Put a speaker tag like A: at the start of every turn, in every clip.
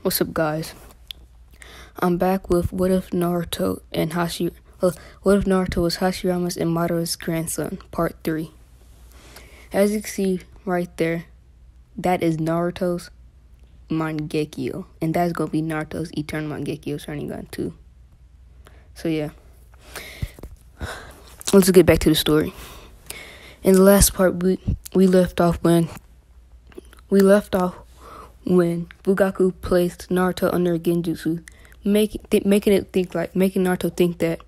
A: What's up, guys? I'm back with What If Naruto was Hashirama's and Madara's grandson, Part 3. As you can see right there, that is Naruto's Mangekyo, and that's gonna be Naruto's Eternal Mangekyo Sharingan too. So yeah, let's get back to the story. In the last part, we left off when Fugaku placed Naruto under a genjutsu, making Naruto think that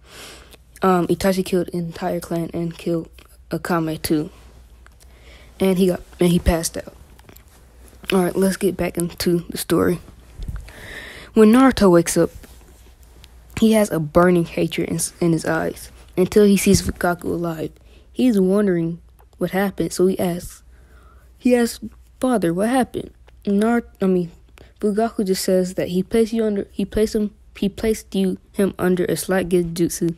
A: Itachi killed an entire clan and killed Akame too, and he passed out. All right, let's get back into the story. When Naruto wakes up, he has a burning hatred in his eyes until he sees Fugaku alive. He's wondering what happened, so he asks, "Father, what happened?" Fugaku just says that he placed him under a slight genjutsu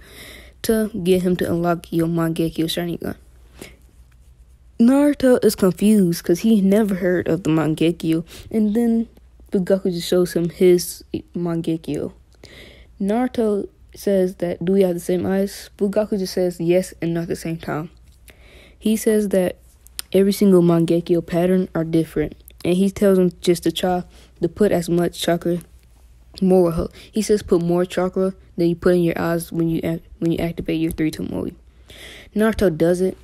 A: to get him to unlock your Mangekyo Sharingan. Naruto is confused because he never heard of the Mangekyo, and then Fugaku just shows him his Mangekyo. Naruto says that, "Do we have the same eyes?" Fugaku just says yes and no at the same time. He says that every single Mangekyo pattern are different, and he tells him just to try to put as much chakra, he says put more chakra than you put in your eyes when you activate your 3 Tomoe. Naruto does it,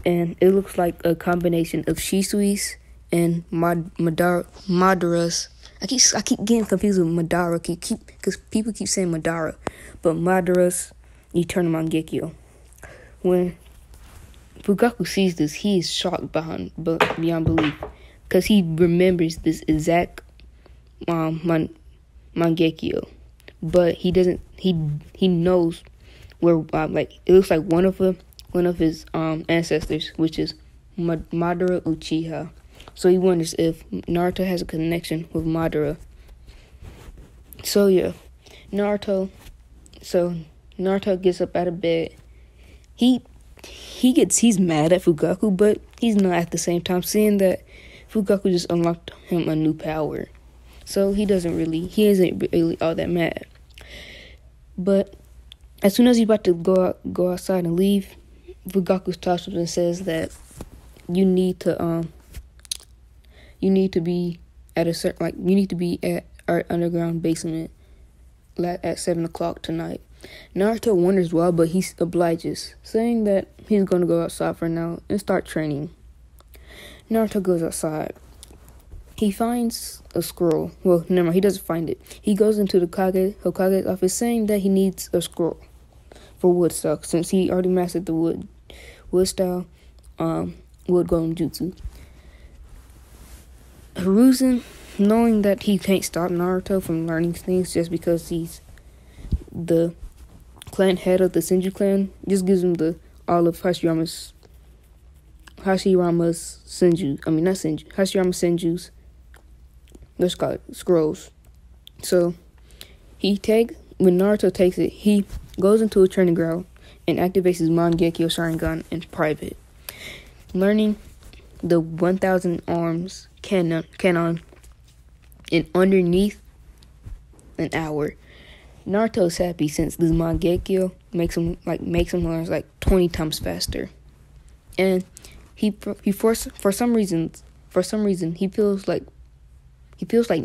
A: and it looks like a combination of Shisui's and Madara's. I keep getting confused with Madara, because people keep saying Madara, but Madara's Eternal Mangekyo. When Fugaku sees this, he is shocked beyond belief, because he remembers this exact Mangekyo, but he doesn't. He knows where it looks like one of his ancestors, which is Madara Uchiha. So he wonders if Naruto has a connection with Madara. So yeah, Naruto gets up out of bed. He he's mad at Fugaku, but he's not at the same time, seeing that Fugaku just unlocked him a new power. So he isn't really all that mad. But as soon as he's about to go outside and leave, Fugaku stops him and says that you need to be at our underground basement at 7 o'clock tonight. Naruto wonders why, but he obliges, saying that he's going to go outside for now and start training. Naruto goes outside. He finds a scroll. Well, never mind, he doesn't find it. He goes into the Hokage's office, saying that he needs a scroll for wood style, since he already mastered the wood style, wood golem jutsu. Hiruzen, knowing that he can't stop Naruto from learning things just because he's the clan head of the Senju clan, just gives him all of Hashirama's Senju's, let's call it, scrolls. So when Naruto takes it, he goes into a training ground and activates his Mangekyo Sharingan in private, learning the 1,000 arms canon in underneath an hour. Naruto's happy since this Mangekyo makes him learn 20 times faster, and for some reason he feels like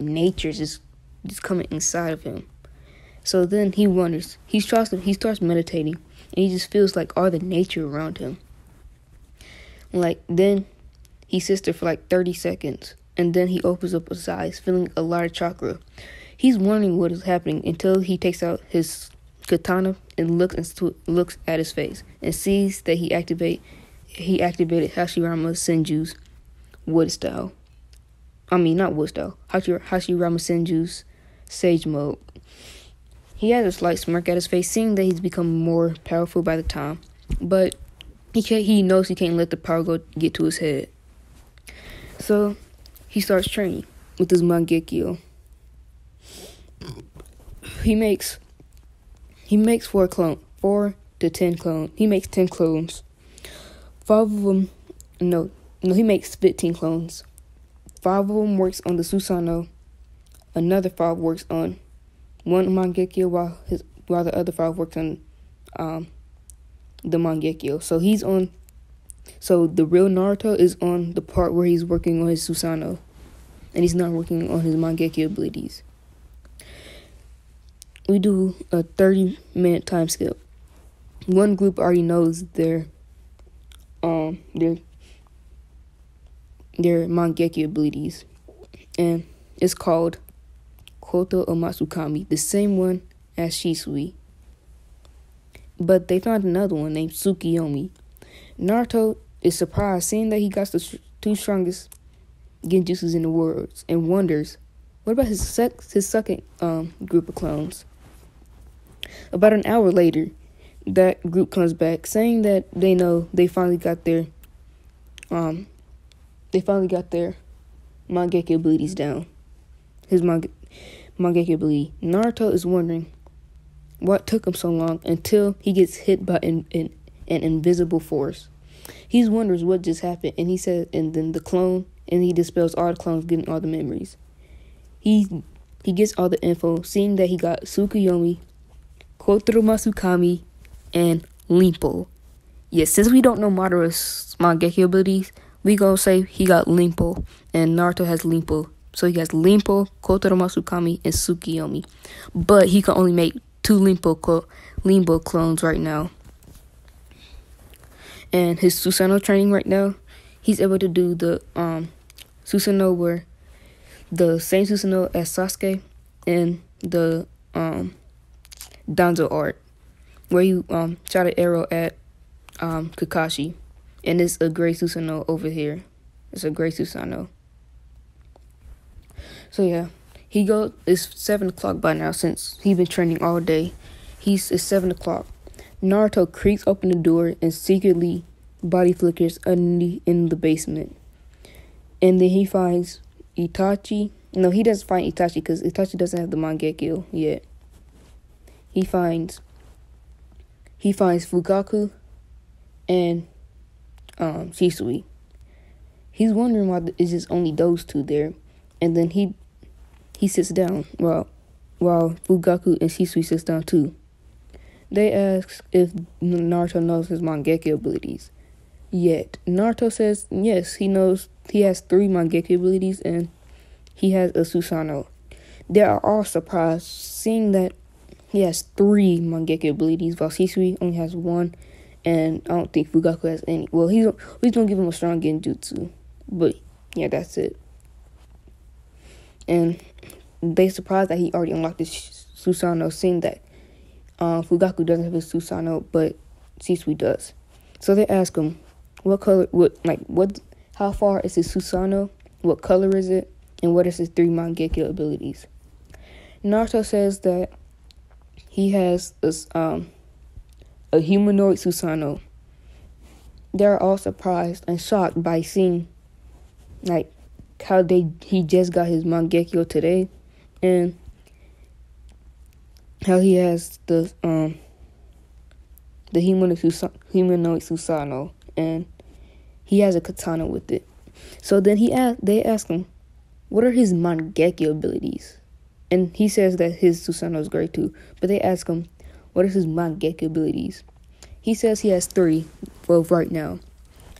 A: nature's just coming inside of him. So then he wonders. He starts meditating, and he just feels like all the nature around him. Then he sits there for 30 seconds, and then he opens up his eyes, feeling a lot of chakra. He's wondering what is happening until he takes out his katana and looks at his face and sees that he activated Hashirama Senju's wood style. Not wood style. Hashirama Senju's Sage Mode. He has a slight smirk at his face, seeing that he's become more powerful by the time, but he knows he can't let the power get to his head. So he starts training with his Mangekyo. He makes 4 to 10 clones. He makes 10 clones. 5 of them, he makes 15 clones. 5 of them works on the Susanoo. another 5 works on one Mangekyo while the other 5 works on the Mangekyo. So the real Naruto is on the part where he's working on his Susanoo, and he's not working on his Mangekyo abilities. We do a 30-minute time skip. One group already knows their Mangekyo abilities, and it's called Koto Omatsukami, the same one as Shisui. But they found another one named Tsukiyomi. Naruto is surprised seeing that he got the 2 strongest genjutsus in the world and wonders, what about his second group of clones? About an hour later, that group comes back saying that they know they finally got their Mangekyo abilities down. His Mangekyo ability. Naruto is wondering what took him so long until he gets hit by an invisible force. He wonders what just happened, and he said, and then the clone, and he dispels all the clones, getting all the memories. He gets all the info, seeing that he got Tsukuyomi, Kotaro Masukami, and Limpo. Yes, since we don't know Madara's Mangekyo abilities, we gonna say he got Limpo, and Naruto has Limpo. So he has Limpo, Kotaro Masukami, and Tsukuyomi. But he can only make 2 Limpo clones right now. And his Susanoo training right now, he's able to do the Susanoo where the same Susanoo as Sasuke and the Danzo art, where you shot an arrow at Kakashi, and it's a gray Susanoo over here. It's a gray Susanoo. So yeah, it's 7 o'clock by now since he's been training all day. It's 7 o'clock. Naruto creaks open the door and secretly body flickers underneath in the basement. And then he finds Itachi. No, he doesn't find Itachi because Itachi doesn't have the Mangekyo yet. He finds Fugaku and Shisui. He's wondering why it's just only those 2 there. And then he sits down while Fugaku and Shisui sits down too. They ask if Naruto knows his Mangekyo abilities. Yet Naruto says yes, he knows. He has 3 Mangekyo abilities and he has a Susanoo. They are all surprised seeing that he has 3 Mangekyo abilities while Shisui only has 1, and I don't think Fugaku has any. Well, he's gonna give him a strong genjutsu, but yeah, that's it. And they surprised that he already unlocked his Susanoo, seeing that Fugaku doesn't have his Susanoo, but Shisui does. So they ask him, how far is his Susanoo? What color is it? And what is his 3 Mangekyo abilities? Naruto says that he has a humanoid Susanoo. They're all surprised and shocked by seeing how he just got his Mangekyo today, and how he has the humanoid Susanoo, and he has a katana with it. So then they ask him, what are his Mangekyo abilities? And he says that his Susanoo is great too. But they ask him, what are his Mangekyo abilities? He says he has 3, well, right now.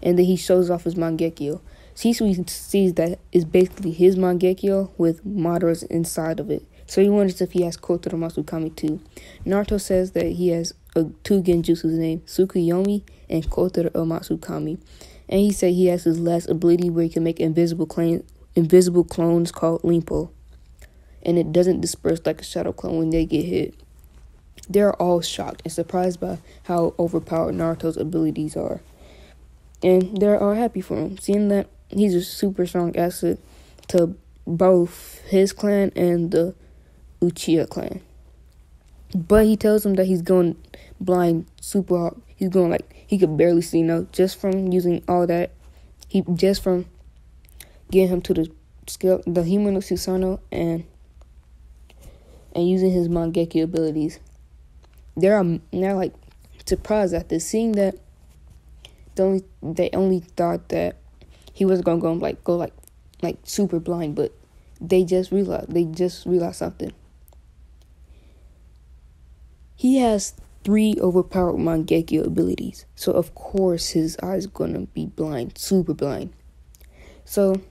A: And then he shows off his Mangekyo. Shisui sees that it's basically his Mangekyo with Madara's inside of it. So he wonders if he has Kotaro Masukami too. Naruto says that he has 2 genjutsus named Tsukuyomi and Kotaro Masukami. And he said he has his last ability where he can make invisible clones called Limpo. And it doesn't disperse like a shadow clone when they get hit. They're all shocked and surprised by how overpowered Naruto's abilities are. And they're all happy for him, seeing that he's a super strong asset to both his clan and the Uchiha clan. But he tells them that he's going blind super hard. He's going he could barely see now just from using all that. Just from getting him to the human of Susanoo and using his Mangekyo abilities. They're now surprised at this, seeing that they only thought that he was gonna go super blind, but they just realized something. He has 3 overpowered Mangekyo abilities, so of course his eyes gonna be blind, super blind. So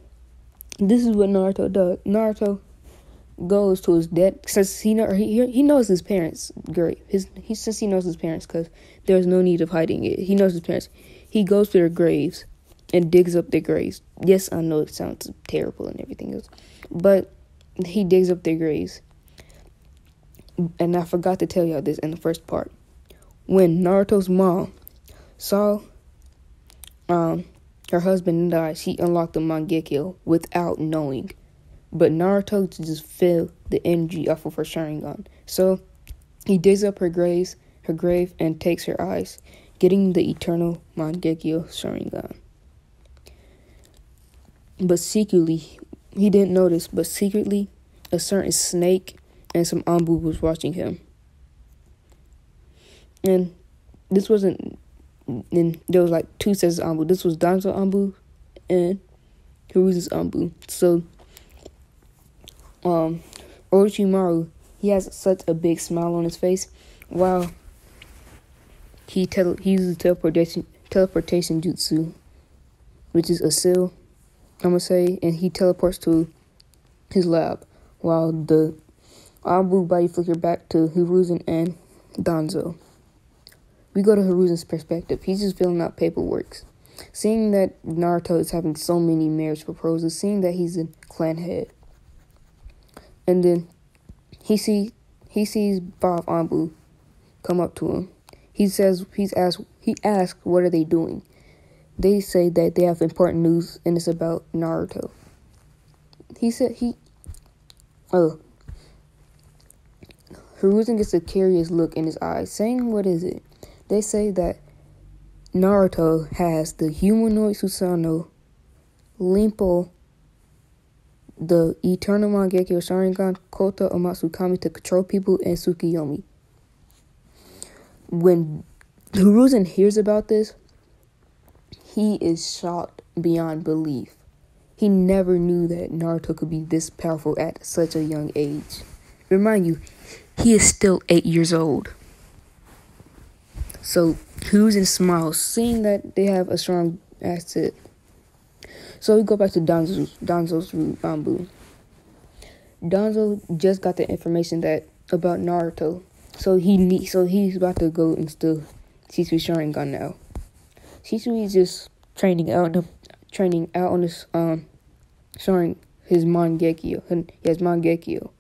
A: this is what Naruto does. Naruto goes to his dad, since he knows his parents' grave. Since he knows his parents, because there's no need of hiding it. He knows his parents. He goes to their graves and digs up their graves. Yes, I know it sounds terrible and everything else, but he digs up their graves. And I forgot to tell y'all this in the first part. When Naruto's mom saw her husband die, she unlocked the Mangekyo without knowing. But Naruto just felt the energy off of her Sharingan. So he digs up her grave, and takes her eyes, getting the eternal Mangekyo Sharingan. But secretly, he didn't notice, but secretly, a certain snake and some Anbu was watching him. And this wasn't, and there was like 2 sets of Anbu. This was Danzo Anbu and Hiruzen's Anbu. So, Orochimaru, he has such a big smile on his face while he uses teleportation jutsu, which is a seal, I'm gonna say, and he teleports to his lab while the Anbu body flicker back to Hiruzen and Danzo. We go to Hiruzen's perspective. He's just filling out paperwork. Seeing that Naruto is having so many marriage proposals, seeing that he's a clan head. And then he sees 5 Anbu come up to him. He asks what are they doing? They say that they have important news and it's about Naruto. Hiruzen gets a curious look in his eyes, saying, what is it? They say that Naruto has the humanoid Susanoo, Limpo, the eternal Mangekyo Sharingan, Kota Omatsukami to control people, and Tsukiyomi. When Hiruzen hears about this, he is shocked beyond belief. He never knew that Naruto could be this powerful at such a young age. Remind you, he is still 8 years old. So Hiruzen smiles, seeing that they have a strong asset. So we go back to Danzo's Anbu. Danzo just got the information about Naruto. So he's about to go and steal Shisui's Sharingan now. Shisui is just training out on his his Mangekyo. He has Mangekyo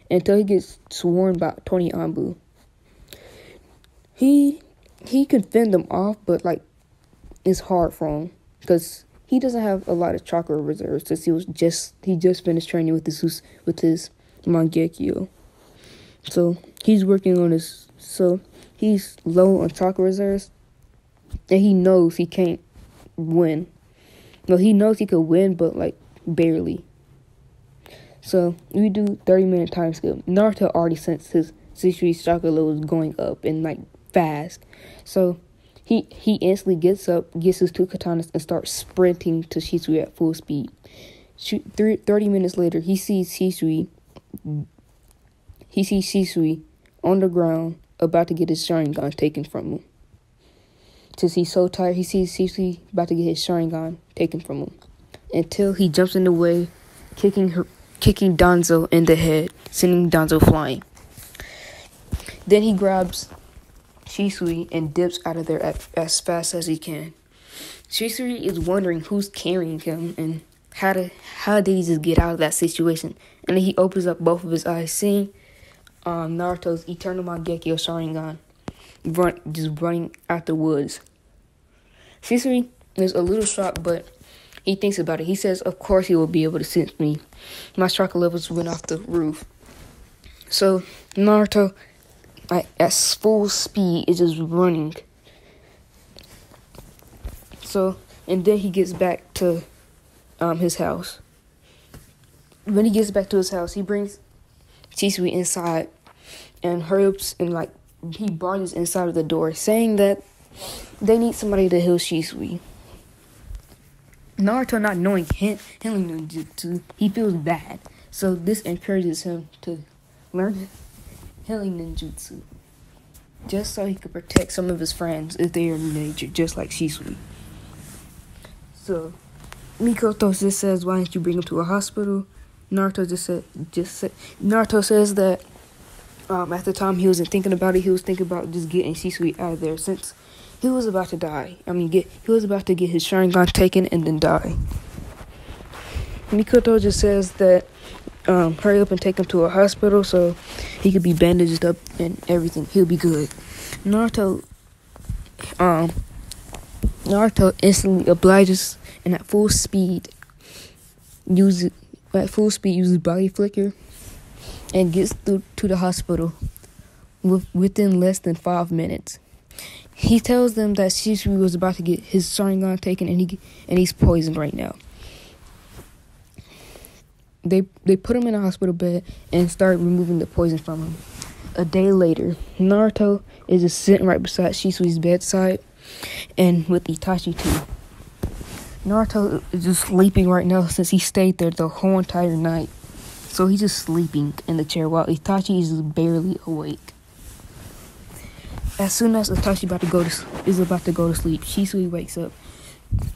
A: until he gets sworn by 20 Anbu. He can fend them off, but like it's hard for him because he doesn't have a lot of chakra reserves since he just finished training with his Mangekyo. So he's working on his. So he's low on chakra reserves, and he knows he can't win. No, he knows he could win, but like barely. So we do 30-minute time skip. Naruto already sensed his Shisui's chakra level was going up and like fast. So he instantly gets up, gets his 2 katanas, and starts sprinting to Shisui at full speed. 30 minutes later, he sees Shisui on the ground about to get his Sharingan taken from him. Since he's so tired, he sees Shisui about to get his Sharingan taken from him. Until he jumps in the way, kicking Danzo in the head, sending Danzo flying. Then he grabs Shisui and dips out of there as fast as he can. Shisui is wondering who's carrying him and how did he just get out of that situation. And then he opens up both of his eyes, seeing Naruto's eternal Mangekyo Sharingan just running out the woods. Shisui is a little shocked, but he thinks about it. He says, of course he will be able to sense me. My chakra levels went off the roof. So Naruto, at full speed, is just running. So, and then he gets back to his house. When he gets back to his house, he brings Shisui inside and hurries and like he barges inside of the door, saying that they need somebody to heal Shisui. Naruto, not knowing handling jutsu, he feels bad. So this encourages him to learn healing ninjutsu, just so he could protect some of his friends if they are in danger, just like Shisui. So Mikoto just says, "Why don't you bring him to a hospital?" Naruto Naruto says that at the time he wasn't thinking about it. He was thinking about just getting Shisui out of there since he was about to die. He was about to get his Sharingan taken and then die. Mikoto just says that hurry up and take him to a hospital so he could be bandaged up and everything. He'll be good. Naruto instantly obliges and at full speed uses body flicker and gets to the hospital within less than 5 minutes. He tells them that Shisui was about to get his Sharingan taken and he's poisoned right now. They put him in a hospital bed and start removing the poison from him. A day later, Naruto is just sitting right beside Shisui's bedside and with Itachi too. Naruto is just sleeping right now since he stayed there the whole entire night. So he's just sleeping in the chair while Itachi is barely awake. As soon as Itachi is about to go to sleep, Shisui wakes up.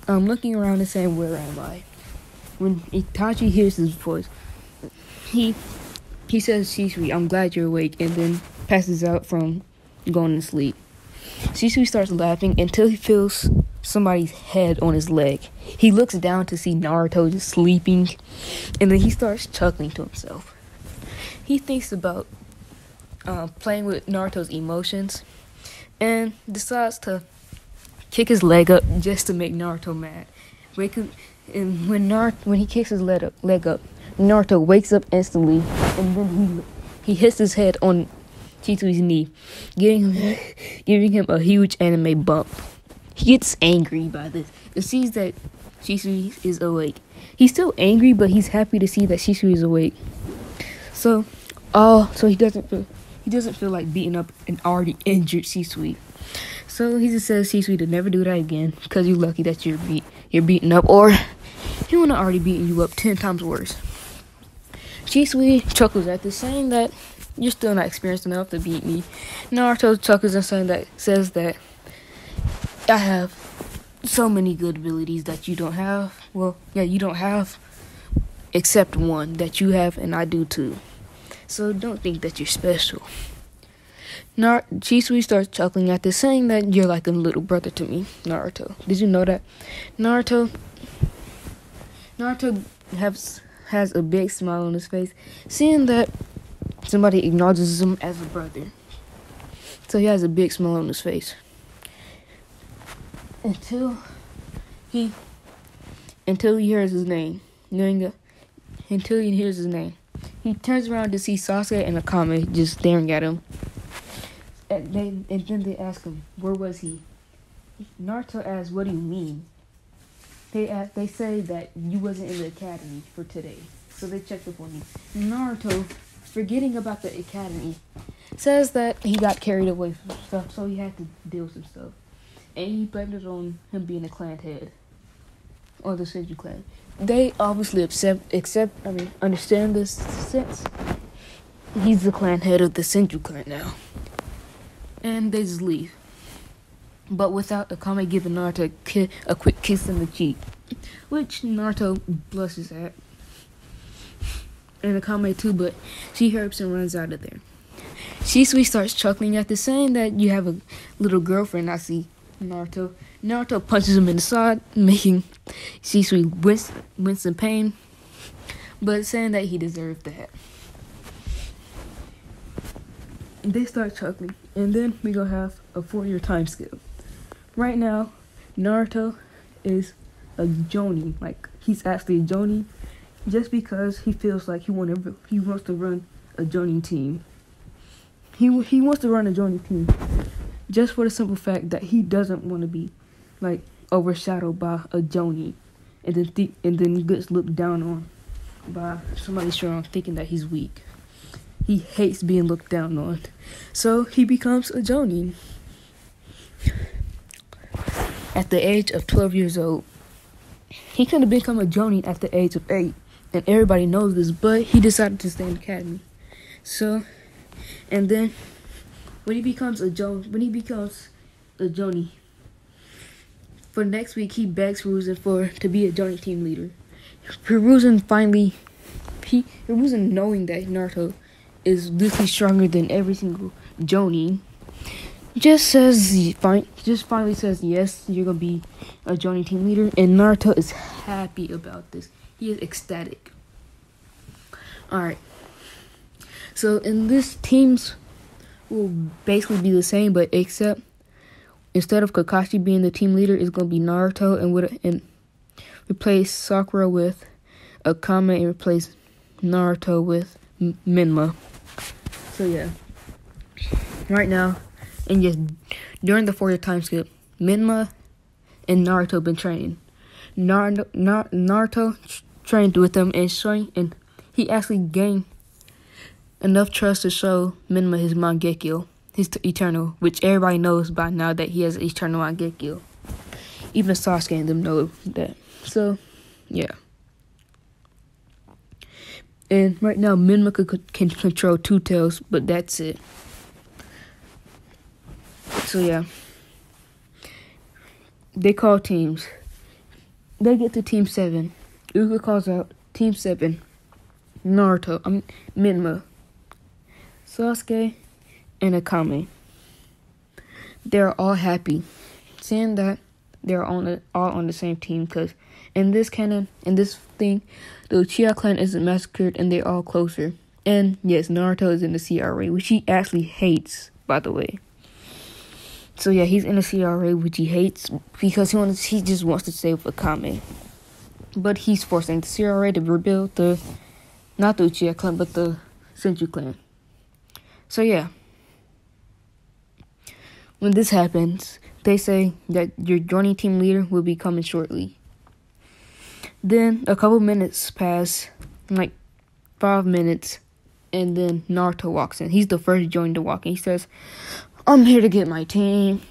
A: Looking around and saying, "Where am I?" When Itachi hears his voice, he says, "Shisui, I'm glad you're awake," and then passes out from going to sleep. Shisui starts laughing until he feels somebody's head on his leg. He looks down to see Naruto just sleeping, and then he starts chuckling to himself. He thinks about playing with Naruto's emotions and decides to kick his leg up just to make Naruto mad. And when he kicks his leg up, Naruto wakes up instantly, and then he hits his head on Chisui's knee, giving him a huge anime bump. He gets angry by this. He sees that Shisui is awake. He's still angry, but he's happy to see that Shisui is awake. So he doesn't feel like beating up an already injured Shisui. So he just says Shisui to never do that again, because you're lucky that you're beaten up, or he would have already beaten you up 10 times worse. Shisui chuckles at this, saying that you're still not experienced enough to beat me. Naruto chuckles and says that I have so many good abilities that you don't have. Well, yeah, you don't have, except one that you have and I do too. So don't think that you're special. Shisui starts chuckling at this, saying that you're like a little brother to me, Naruto. Did you know that? Naruto has a big smile on his face, seeing that somebody acknowledges him as a brother. So he has a big smile on his face. Until he hears his name. Until he hears his name. He turns around to see Sasuke and Akame just staring at him. And then they ask him, where was he? Naruto asks, what do you mean? They say that you wasn't in the academy for today. So they checked up on you. Naruto, forgetting about the academy, says that he got carried away from stuff, so he had to deal with some stuff. And he blamed it on him being a clan head. Or the Senju clan. They obviously understand this sense. He's the clan head of the Senju clan now. And they just leave. But without Akame giving Naruto a quick kiss in the cheek, which Naruto blushes at. And Akame too, but she hurries and runs out of there. Shisui starts chuckling at this, saying that you have a little girlfriend, I see, Naruto. Naruto punches him in the side, making Shisui wince in pain, but saying that he deserved that. They start chuckling, and then we gonna have a 4-year time skip. Right now, Naruto is a Jonin, like he's actually a Jonin, just because he feels like he wants to run a Jonin team. He wants to run a Jonin team, just for the simple fact that he doesn't want to be like overshadowed by a Jonin, and then gets looked down on by somebody strong, thinking that he's weak. He hates being looked down on, so he becomes a Jonin. At the age of 12 years old, he could have become a Jonin at the age of 8, and everybody knows this, but he decided to stay in the academy. So, and then when he becomes a Joni, for next week he begs Hiruzen to be a Joni team leader. Hiruzen knowing that Naruto is literally stronger than every single Joni, just finally says yes, you're gonna be a Joni team leader, and Naruto is happy about this. He is ecstatic. Alright. So in this, teams will basically be the same, but except instead of Kakashi being the team leader, it's gonna be Naruto, and replace Sakura with Akame, and replace Naruto with Minma. So yeah. Right now, and just during the 4-year time skip, Minma and Naruto been training. Naruto trained with them and he actually gained enough trust to show Minma his Mangekyo, his Eternal, which everybody knows by now that he has Eternal Mangekyo. Even Sasuke and them know that. So, yeah. And right now, Minma can control Two Tails, but that's it. So, yeah. They call teams. They get to Team 7. Uga calls out Team 7. Minma, Sasuke, and Akame. They're all happy, saying that they're all on the same team, because in this thing, the Uchiha clan isn't massacred and they're all closer. And yes, Naruto is in the CRA, which he actually hates, by the way. So yeah, he's in the CRA, which he hates because he just wants to stay with Akame. But he's forcing the CRA to rebuild not the Uchiha clan, but the Senju clan. So yeah. When this happens, they say that your joining team leader will be coming shortly. Then a couple minutes pass, like 5 minutes, and then Naruto walks in. He's the first Jonin to walk in. He says, "I'm here to get my team."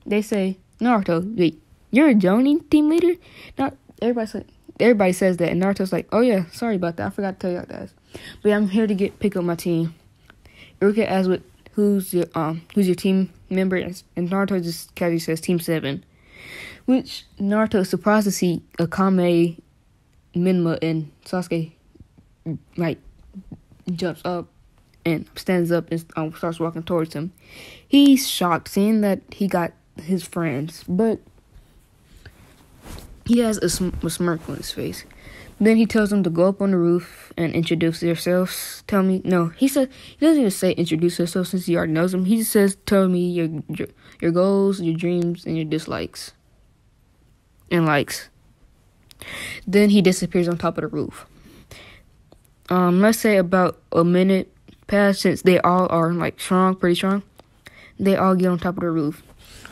A: They say, "Naruto, wait, you're a Jonin team leader?" Not everybody says that, and Naruto's like, "Oh yeah, sorry about that. I forgot to tell y'all guys. But yeah, I'm here to pick up my team." Iruka asks who's your team member, and Naruto just casually says Team 7. Which Naruto is surprised to see Akame, Minma, and Sasuke jumps up and stands up and starts walking towards him. He's shocked seeing that he got his friends, but he has a smirk on his face. Then he tells them to go up on the roof and introduce themselves. He doesn't even say introduce yourself since he already knows them. He just says, "Tell me your goals, your dreams, and your dislikes and likes." Then he disappears on top of the roof. Let's say about a minute passed, since they all are pretty strong. They all get on top of the roof.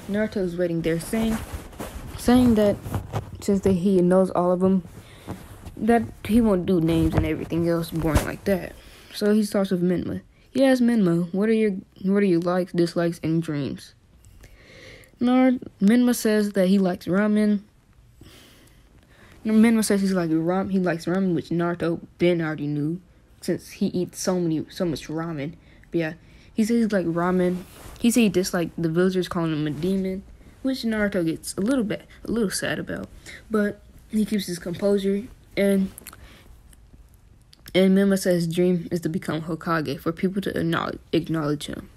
A: Naruto is waiting there, saying that since he knows all of them, that he won't do names and everything else boring like that. So he starts with Minma. He asks Minma, what are your likes, dislikes, and dreams? Minma says that he likes ramen. Minma says he likes ramen, which Naruto already knew, since he eats so much ramen. But yeah, he says he likes ramen. He says he dislikes the villagers calling him a demon, which Naruto gets a little sad about. But he keeps his composure, and Minma says his dream is to become Hokage, for people to acknowledge him.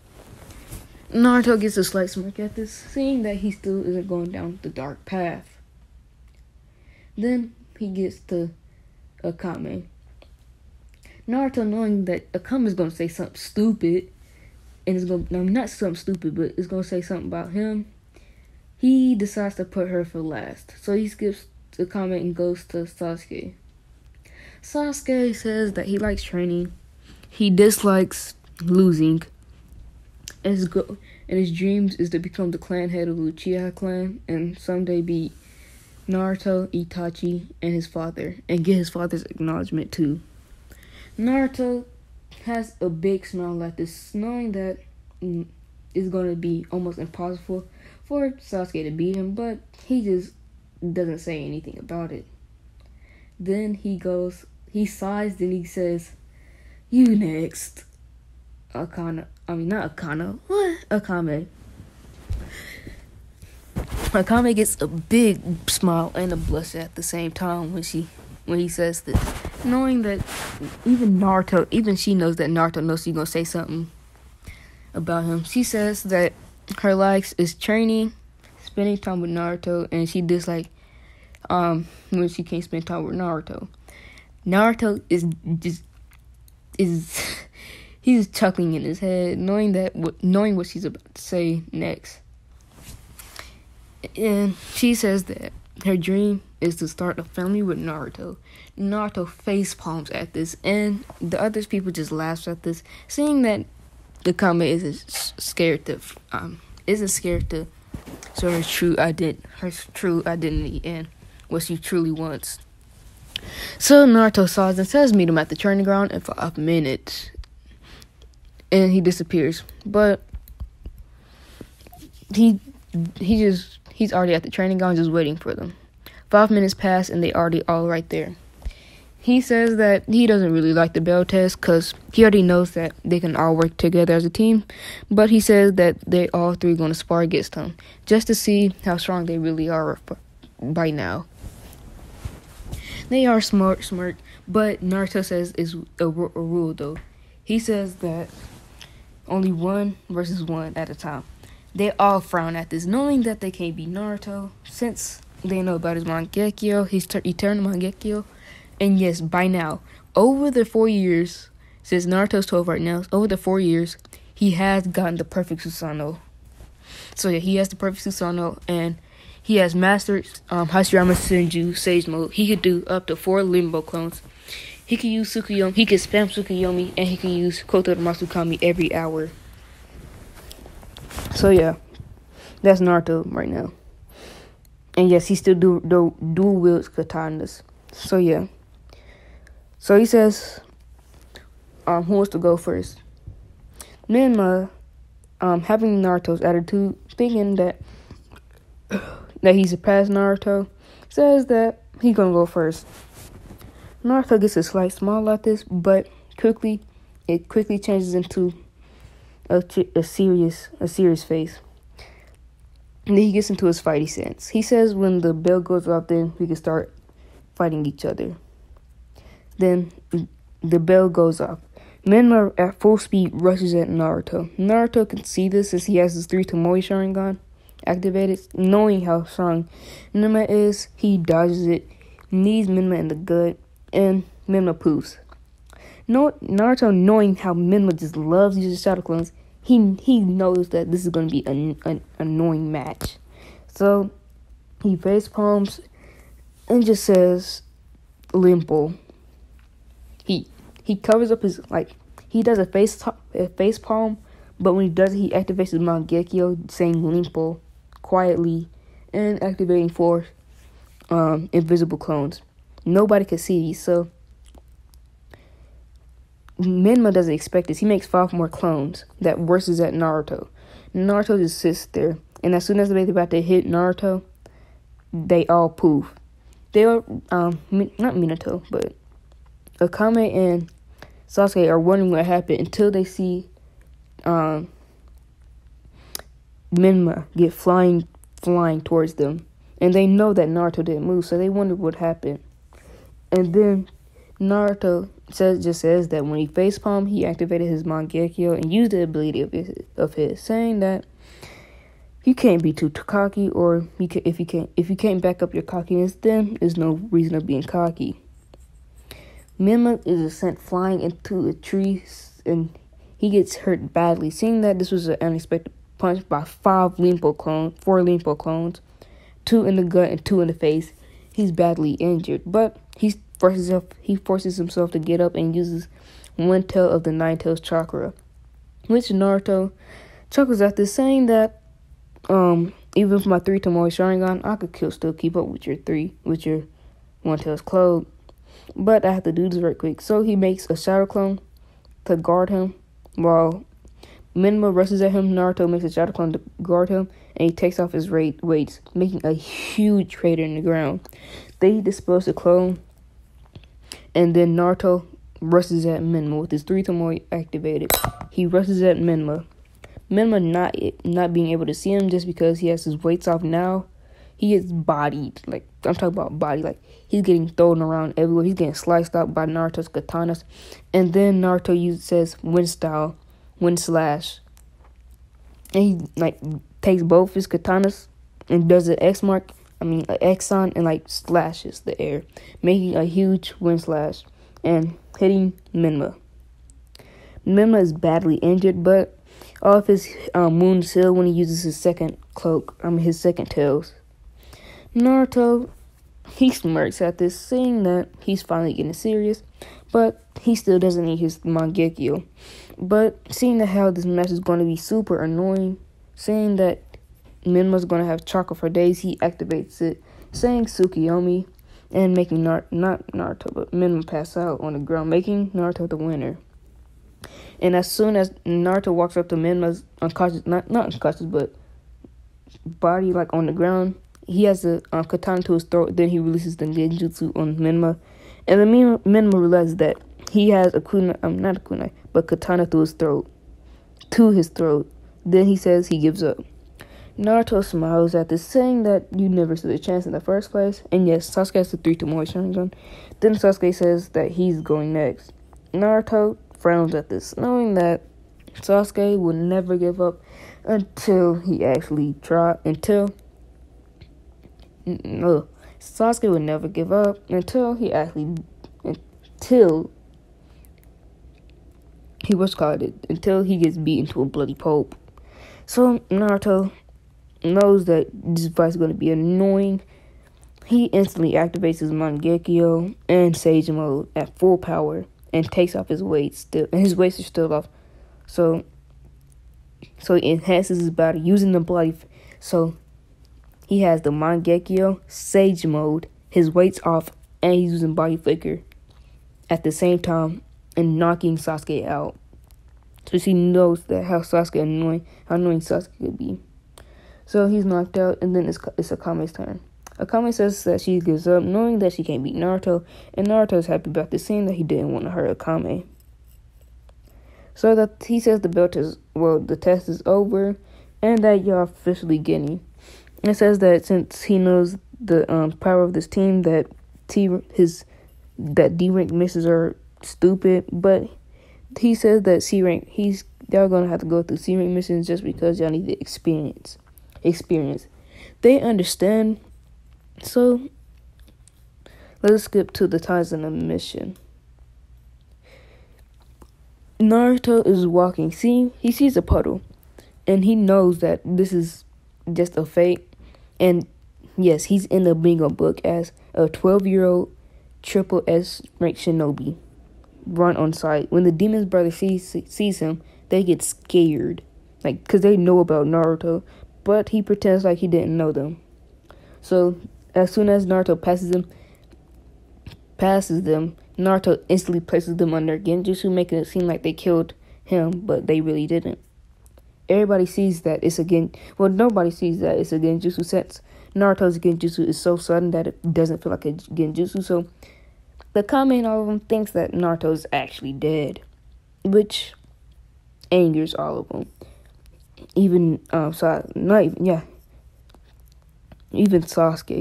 A: Naruto gets a slight smirk at this, seeing that he still isn't going down the dark path. Then he gets to Akame. Naruto, knowing that Akame is going to say something stupid, and it's going to, not something stupid, but it's going to say something about him, he decides to put her for last. So he skips Akame and goes to Sasuke. Sasuke says that he likes training, he dislikes losing, and his dreams is to become the clan head of the Uchiha clan, and someday be Naruto, Itachi, and his father, and get his father's acknowledgement too. Naruto has a big smile at this, knowing that it's going to be almost impossible for Sasuke to beat him, but he just doesn't say anything about it. Then he sighs, then he says, "You next." Not Akana. What? Akame. Akame gets a big smile and a blush at the same time when he says this, knowing that even she knows that Naruto knows she's gonna say something about him. She says that her likes is training, spending time with Naruto, and she dislikes when she can't spend time with Naruto. Naruto is he's chuckling in his head, knowing what she's about to say next. And she says that her dream is to start a family with Naruto. Naruto face palms at this, and the other people just laughs at this, seeing that the Kame isn't scared to show her true identity and what she truly wants. So Naruto sighs and says, "Meet him at the training ground in 5 minutes," and he disappears. But he's already at the training ground, just waiting for them. 5 minutes pass, and they already all right there. He says that he doesn't really like the bell test because he already knows that they can all work together as a team. But he says that they all three going to spar against him just to see how strong they really are by now. They are smart, but Naruto says it's a rule though. He says that only 1 versus 1 at a time. They all frown at this, knowing that they can't beat Naruto since they know about his Mangekyo, his eternal Mangekyo. And yes, by now, over the 4 years, since Naruto's 12 right now, over the 4 years, he has gotten the perfect Susanoo. So yeah, he has the perfect Susanoo, and he has mastered Hashirama Senju Sage Mode. He could do up to 4 Limbo clones. He can use Tsukuyomi, he can spam Tsukuyomi, and he can use Koto Masukami every hour. So yeah, that's Naruto right now. And yes, he still dual wields katanas. So yeah. So he says, who wants to go first? Minma, having Naruto's attitude, thinking that he surpassed Naruto, says that he's gonna go first. Naruto gets a slight smile at this, but it quickly changes into a serious face. And then he gets into his fighty sense. He says when the bell goes off, then we can start fighting each other. Then the bell goes off. Minma at full speed rushes at Naruto. Naruto can see this since he has his 3 Tomoe Sharingan activated. Knowing how strong Minma is, he dodges it, knees Minma in the gut, and Minma poofs. Naruto, knowing how Minma just loves using shadow clones, he knows that this is going to be an annoying match. So he face palms and just says, "Limpo." He covers up his, he does a face palm, but when he does it, he activates his Mangekyo, saying "Limpo" quietly and activating 4 invisible clones. Nobody can see these, so Minma doesn't expect this. He makes 5 more clones that worsens at Naruto. Naruto just sits there, and as soon as they're about to hit Naruto, they all poof. They are, not Minato, but Akame and Sasuke are wondering what happened until they see Minma get flying towards them. And they know that Naruto didn't move, so they wonder what happened. And then Naruto just says that when he facepalmed, he activated his Mangekyo and used the ability of his, saying that you can't be too cocky, or if you can't back up your cockiness, then there's no reason of being cocky. Minma is sent flying into a tree, and he gets hurt badly. Seeing that this was an unexpected punch by 4 Limpo clones, 2 in the gut and 2 in the face, he's badly injured. But he forces himself to get up and uses 1 tail of the 9 tails chakra, which Naruto chuckles at this, saying that even with my 3 Tomoe Sharingan, I could still keep up with your 1 tails clone. But I have to do this right quick. So he makes a shadow clone to guard him. While Minma rushes at him, Naruto makes a shadow clone to guard him, and he takes off his weights, making a huge crater in the ground. They dispose the clone And then Naruto rushes at Menma with his 3 Tomoe activated. He rushes at Menma. Menma not being able to see him just because he has his weights off now. He gets bodied. Like, I'm talking about body. Like, he's getting thrown around everywhere. He's getting sliced up by Naruto's katanas. And then Naruto says wind style, wind slash. And he, like, takes both his katanas and does an X sign, and, like, slashes the air, making a huge wind slash and hitting Menma. Menma is badly injured, but all of his wounds heal when he uses his second his second tails. Naruto, he smirks at this, saying that he's finally getting serious, but he still doesn't need his Mangekyo. But seeing that how this match is going to be super annoying, saying that Menma's going to have chocolate for days, he activates it, saying Tsukiyomi, and making not Naruto, but Menma pass out on the ground, making Naruto the winner. And as soon as Naruto walks up to Menma's unconscious, not unconscious, but body, like, on the ground, he has a katana to his throat. Then he releases the genjutsu on Menma. And then Menma realizes that he has not a kunai, but katana to his throat. Then he says he gives up. Naruto smiles at this, saying that you never stood a chance in the first place. And yes, Sasuke has the 3 Tomoe Sharingan. Then Sasuke says that he's going next. Naruto frowns at this, knowing that Sasuke will never give up until he actually Sasuke would never give up until he gets beaten to a bloody pulp. So Naruto knows that this fight is going to be annoying. He instantly activates his Mangekyo and Sage Mode at full power and takes off his weights and his weights are still off. So he enhances his body using the bloody. So he has the Mangekyo, Sage Mode, his weights off, and he's using Body Flicker at the same time and knocking Sasuke out. So she knows that how annoying Sasuke could be. So he's knocked out, and then it's Akame's turn. Akame says that she gives up, knowing that she can't beat Naruto, and Naruto is happy about this, saying that he didn't want to hurt Akame. So that he says the test is over, and that you're officially getting. It says that since he knows the power of this team, that D-rank missions are stupid, but he says that C-rank, y'all gonna have to go through C-rank missions just because y'all need the experience. They understand. So let's skip to the ties in the mission. Naruto is walking. He sees a puddle, and he knows that this is just a fake. And yes, he's in the bingo book as a 12-year-old triple S rank shinobi run on site. When the demon's brother sees him, they get scared, like, because they know about Naruto, but he pretends like he didn't know them. So as soon as Naruto passes them, Naruto instantly places them under genjutsu, making it seem like they killed him, but they really didn't. Everybody sees that nobody sees that it's a genjutsu, since Naruto's genjutsu is so sudden that it doesn't feel like a genjutsu. So the Kame and all of them thinks that Naruto is actually dead, which angers all of them. Even Sasuke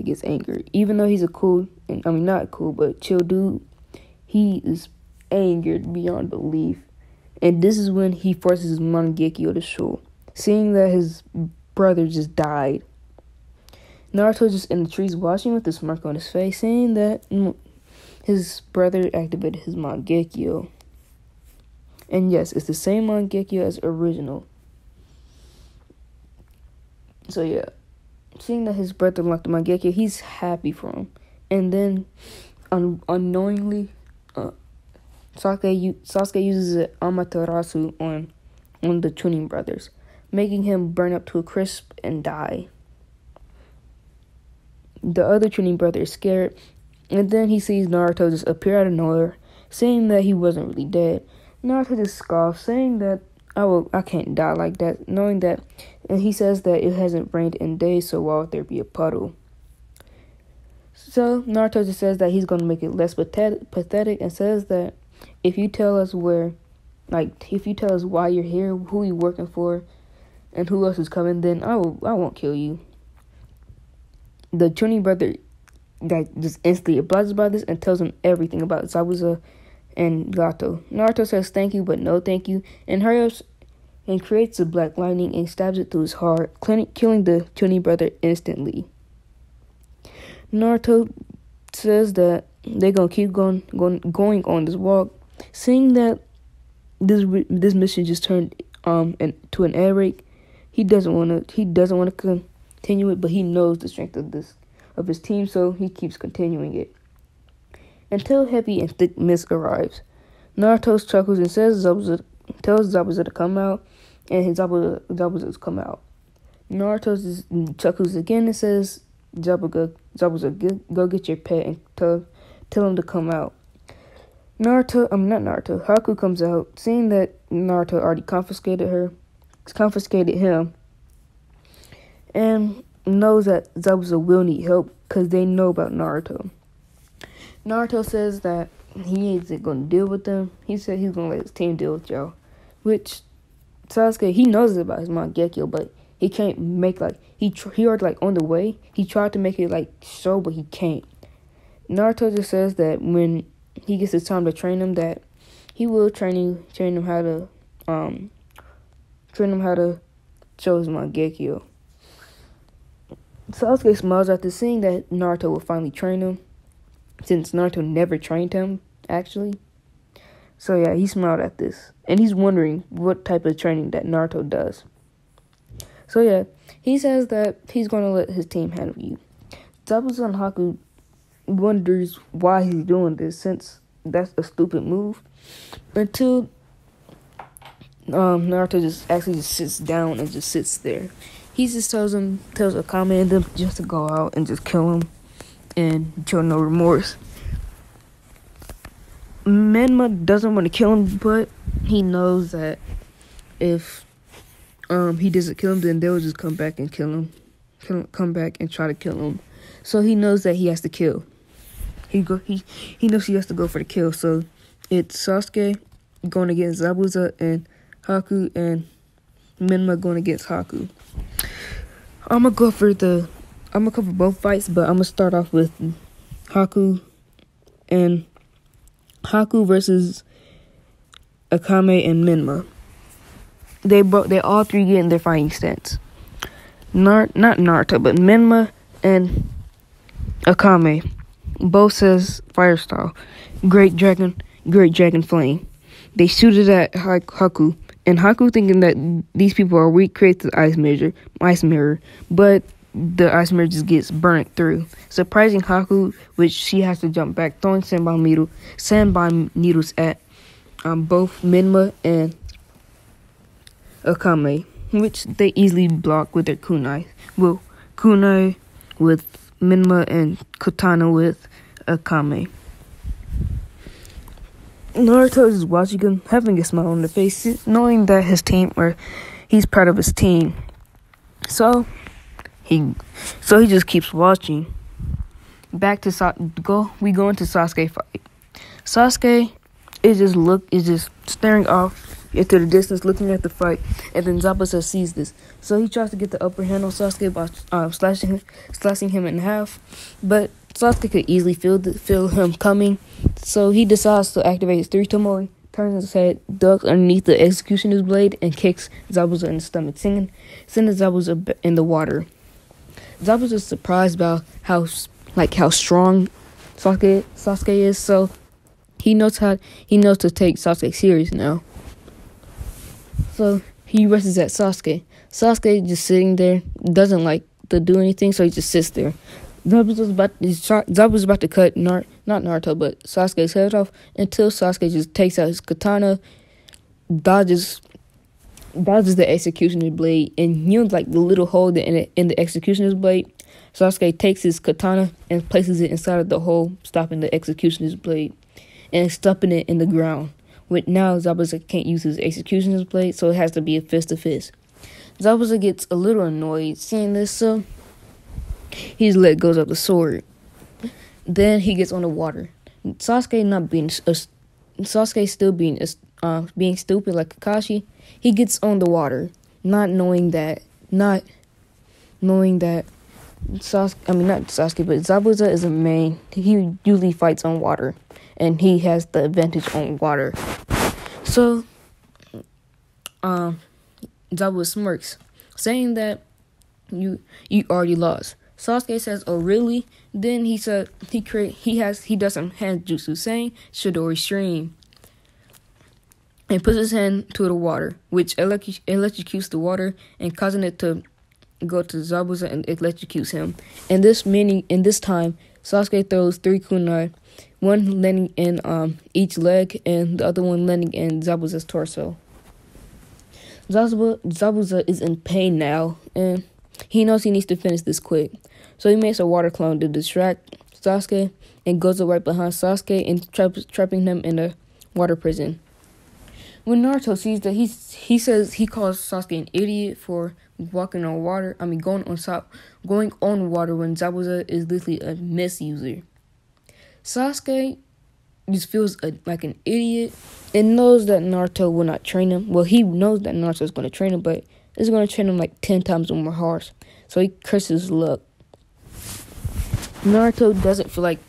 A: gets angry, even though he's not cool, but chill dude. He is angered beyond belief. And this is when he forces his Mangekyo to show, seeing that his brother just died. Naruto just in the trees watching with a smirk on his face, saying that his brother activated his Mangekyo. And yes, it's the same Mangekyo as original. So yeah, seeing that his brother unlocked the Mangekyo, he's happy for him. And then, unknowingly, Sasuke uses an Amaterasu on the Chunin brothers, making him burn up to a crisp and die. The other Chunin brother is scared, and then he sees Naruto just appear out of nowhere, saying that he wasn't really dead. Naruto just scoffs, saying that I can't die like that, knowing that, and he says that it hasn't rained in days, so why would there be a puddle? So Naruto just says that he's gonna make it less pathetic, and says that if you tell us if you tell us why you're here, who you're working for, and who else is coming, then I won't kill you. The Chunin brother just instantly obliges by this and tells him everything about Zabuza and Gato. Naruto says thank you, but no thank you, and hurries and creates a black lightning and stabs it through his heart, killing the Chunin brother instantly. Naruto says that they're gonna keep going on this walk, seeing that this mission just turned into an air raid. He doesn't want to continue it, but he knows the strength of his team, so he keeps continuing it until heavy and thick mist arrives. Naruto chuckles and tells Zabuza to come out, and his Zabuza's come out. Naruto just chuckles again and says, Zabuza, go get your pet and tell him to come out. Haku comes out, seeing that Naruto already confiscated him, and knows that Zabuza will need help because they know about Naruto. Naruto says that he isn't going to deal with them. He said he's going to let his team deal with y'all, which Sasuke, he knows about his Mangekyo, but he can't make he already on the way. He tried to make it show, but he can't. Naruto just says that when he gets his time to train him, that he will train him how to show his Mangekyo. Sasuke smiles after seeing that Naruto will finally train him, since Naruto never trained him, actually. So yeah, he smiled at this, and he's wondering what type of training that Naruto does. So yeah, he says that he's going to let his team handle you. Zabuza and Haku wonders why he's doing this, since that's a stupid move, until Naruto just sits down and just sits there. He just tells Akame and them just to go out and just kill him and show no remorse. Menma doesn't want to kill him, but he knows that if he doesn't kill him, then they'll just come back and kill him. Come back and try to kill him. So he knows that he has to kill. He knows he has to go for the kill. So it's Sasuke going against Zabuza and Haku, and Menma going against Haku. I'm gonna cover both fights, but I'm gonna start off with Haku versus Akame and Menma. They all three get in their fighting stance. Not Naruto, but Menma and Akame both says fire style, great dragon flame. They shoot it at Haku, and Haku, thinking that these people are weak, creates the ice mirror, but the ice mirror just gets burnt through, surprising Haku, which she has to jump back, throwing sandbomb needles at both Menma and Akame, which they easily block with their kunai. Well, kunai with Menma and katana with Akame. Naruto is watching him, having a smile on the face, knowing that he's proud of his team. So he just keeps watching. Back to we go into Sasuke fight. Sasuke is just staring off into the distance, looking at the fight, and then Zabuza sees this. So he tries to get the upper hand on Sasuke by slashing him in half, but Sasuke could easily feel him coming, so he decides to activate his 3 Tomori, turns his head, ducks underneath the executioner's blade, and kicks Zabuza in the stomach, sending Zabuza in the water. Zabuza is surprised about how strong Sasuke is, so he knows to take Sasuke serious now. So he rushes at Sasuke. Sasuke just sitting there, doesn't like to do anything, so he just sits there. Zabuza's about to cut not Naruto, but Sasuke's head off, until Sasuke just takes out his katana, dodges the executioner's blade, and the little hole in the executioner's blade. Sasuke takes his katana and places it inside of the hole, stopping the executioner's blade and stumping it in the ground. With now Zabuza can't use his executioner's blade, so it has to be a fist to fist. Zabuza gets a little annoyed seeing this, so he just let go of the sword. Then he gets on the water. Sasuke not being Sasuke still being stupid like Kakashi. He gets on the water, not knowing that not Sasuke, but Zabuza is a main. He usually fights on water, and he has the advantage on water. So, Zabuza smirks, saying that you already lost. Sasuke says, "Oh really?" Then he said he does some hand jutsu, saying Chidori Stream, and puts his hand to the water, which electrocutes the water and causing it to go to Zabuza and electrocutes him. In this time, Sasuke throws 3 kunai, one landing in each leg and the other one landing in Zabuza's torso. Zabuza is in pain now, and he knows he needs to finish this quick. So he makes a water clone to distract Sasuke and goes up right behind Sasuke and trapping him in a water prison. When Naruto sees that, he calls Sasuke an idiot for going on water when Zabuza is literally a misuser. Sasuke just feels like an idiot and knows that Naruto will not train him. Well, he knows that Naruto is going to train him, but it's going to train him like 10 times more harsh. So he curses luck. Naruto doesn't feel like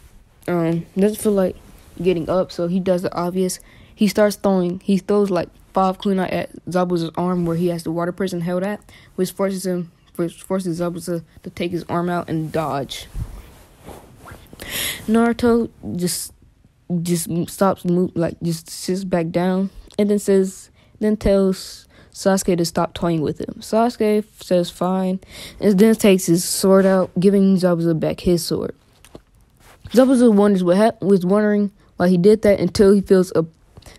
A: getting up, so he does the obvious. He throws like 5 kunai at Zabuza's arm where he has the water prison held at, which forces Zabuza to take his arm out and dodge. Naruto just stops just sits back down and then tells Sasuke to stop toying with him. Sasuke says fine and then takes his sword out, giving Zabuza back his sword. Zabuza was wondering why he did that until he feels a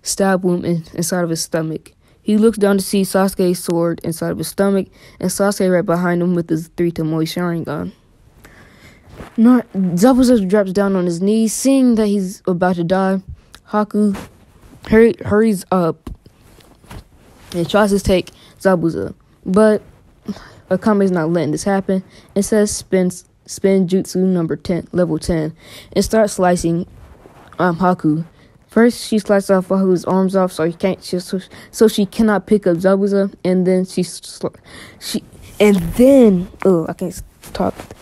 A: stab wound inside of his stomach. He looks down to see Sasuke's sword inside of his stomach and Sasuke right behind him with his 3 Tomoe Sharingan. Zabuza drops down on his knees, seeing that he's about to die. Haku hurries up and tries to take Zabuza, but Akame's not letting this happen and says spin jutsu number 10, level 10, and starts slicing Haku. First, she slices off Haku's arms off so she cannot pick up Zabuza, and then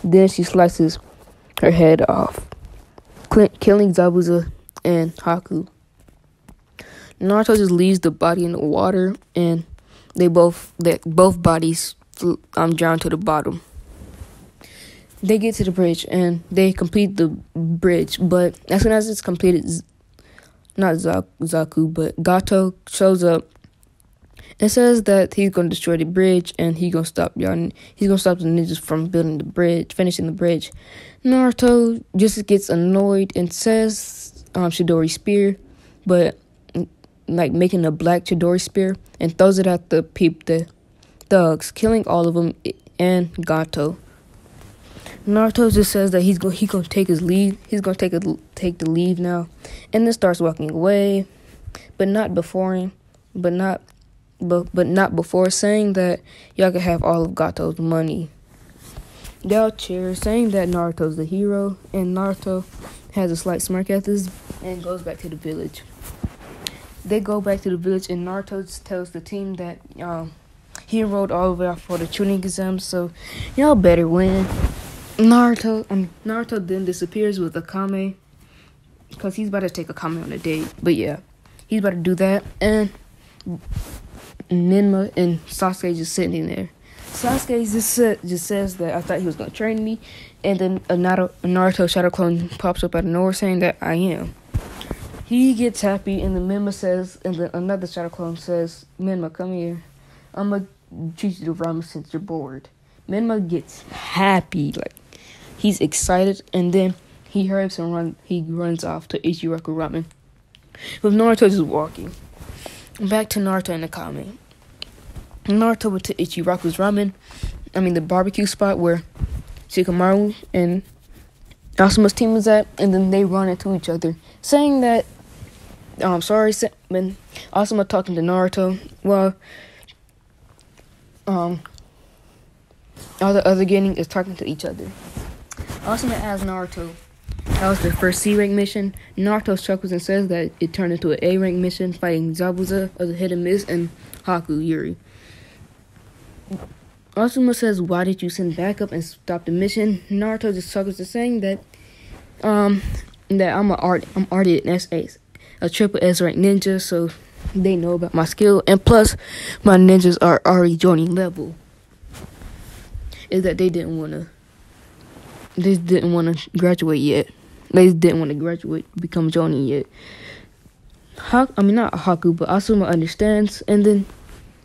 A: Then she slices her head off, killing Zabuza and Haku. Naruto just leaves the body in the water, and both bodies drown to the bottom. They get to the bridge and they complete the bridge, but as soon as it's completed, not Zaku, but Gato shows up and says that he's going to destroy the bridge and he's going to stop the ninjas from finishing the bridge. Naruto just gets annoyed and says Chidori spear, but like making a black Chidori spear, and throws it at the thugs, killing all of them and Gato. Naruto just says that he's going to take his leave. He's going to take the leave now, and then starts walking away, but not before saying that y'all can have all of Gato's money. They all cheer, saying that Naruto's the hero, and Naruto has a slight smirk at this and goes back to the village. They go back to the village, and Naruto tells the team that he enrolled all the way out for the tuning exam, so y'all better win. Naruto then disappears with Akame because he's about to take Akame on a date. But yeah, he's about to do that, and Minma and Sasuke just sitting there. Sasuke just says that I thought he was gonna train me, and then a Naruto shadow clone pops up out of nowhere saying that I am. He gets happy, and then Minma says, and then another shadow clone says, "Minma, come here. I'm gonna teach you to ramen since you're bored." Minma gets happy, like he's excited, and then he hurries and runs off to Ichiraku Ramen, with Naruto just walking. Back to Naruto and Akame. Naruto went to Ichiraku's Ramen, the barbecue spot where Shikamaru and Asuma's team was at, and then they run into each other, saying that, when Asuma talking to Naruto, while all the other Genin is talking to each other. Asuma asks Naruto That was the first C rank mission. Naruto chuckles and says that it turned into an A rank mission fighting Zabuza of the Hit and Miss and Haku Yuri. Asuma says, "Why did you send backup and stop the mission?" Naruto just chuckles and saying that I'm already an S8, a triple S rank ninja, so they know about my skill, and plus my ninjas are already joining level. Is that they didn't wanna graduate yet. They didn't want to graduate, become Jonin yet. Not Haku, but Asuma understands and then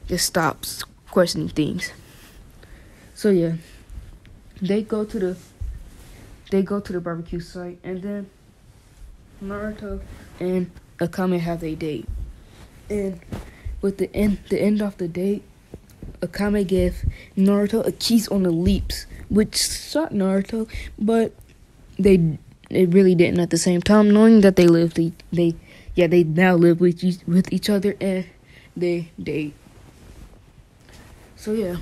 A: just stops questioning things. So yeah, they go to the barbecue site, and then Naruto and Akame have a date. And with the end of the date, Akame gave Naruto a kiss on the lips, which shocked Naruto, but they really didn't at the same time, knowing that they now live with each other and they date. So yeah,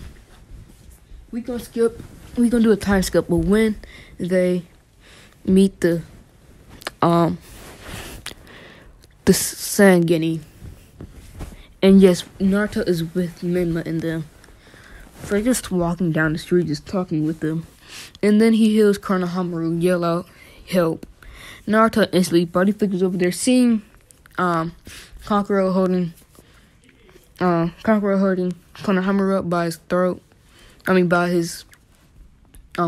A: we gonna do a time skip, but when they meet the Sangeni, and yes, Naruto is with Menma and them. So they're just walking down the street, just talking with them, and then he hears Konohamaru yell out, "Help!" Naruto instantly body flickers over there, seeing Kankuro holding Konohamaru up by his throat. By his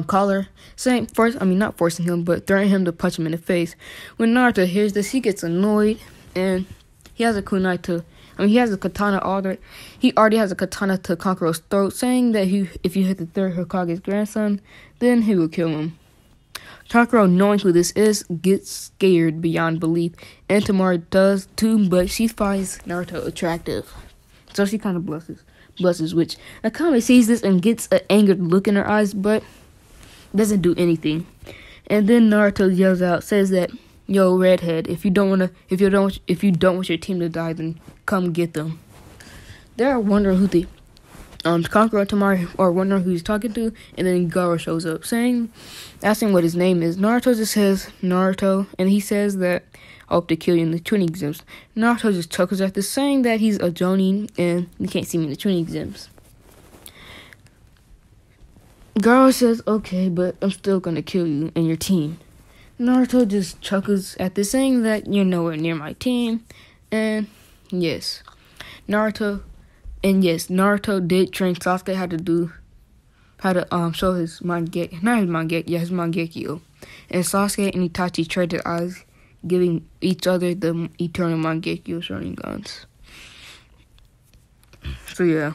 A: collar, not forcing him, but threatening him to punch him in the face. When Naruto hears this, he gets annoyed, and he has a kunai he has a katana order. He already has a katana to Kankuro's throat, saying that if you hit the third Hokage's grandson, then he will kill him. Kankuro, knowing who this is, gets scared beyond belief, and Tamara does too, but she finds Naruto attractive. So she kind of blushes, which Akame sees this and gets an angered look in her eyes, but doesn't do anything. And then Naruto yells out, says that, "Yo, redhead, if you don't want your team to die, then come get them." They're wondering who Kankuro and Tamari are wondering who he's talking to, and then Gaara shows up, asking what his name is. Naruto just says Naruto, and he says that I hope to kill you in the tuning exams. Naruto just chuckles at this, saying that he's a Jonin and you can't see me in the tuning exams. Gaara says, "Okay, but I'm still gonna kill you and your team." Naruto just chuckles at this, saying that you're nowhere near my team, and yes, Naruto did train Sasuke how to show his Mangekyo. And Sasuke and Itachi traded eyes, giving each other the eternal Mangekyo Sharingans. So yeah.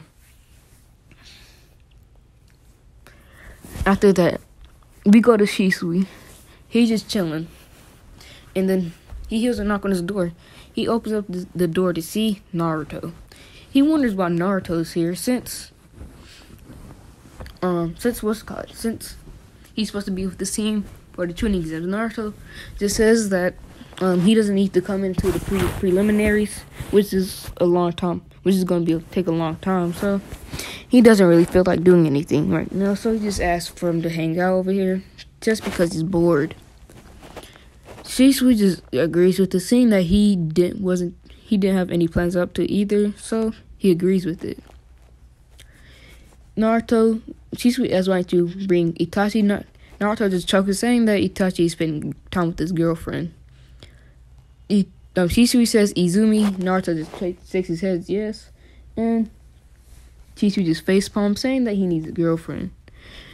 A: After that, we go to Shisui. He's just chilling. And then he hears a knock on his door. He opens up the door to see Naruto. He wonders why Naruto's here since he's supposed to be with the team for the tuning exams. Naruto just says that he doesn't need to come into the preliminaries, which is a long time, take a long time. So he doesn't really feel like doing anything right now. So he just asks for him to hang out over here just because he's bored. Shisui just agrees with the scene that he didn't have any plans up to either, so he agrees with it. Shisui asks why don't you bring Itachi. Naruto just chuckles, saying that Itachi is spending time with his girlfriend. Shisui says Izumi. Naruto just shakes his head yes, and Shisui just facepalms, saying that he needs a girlfriend.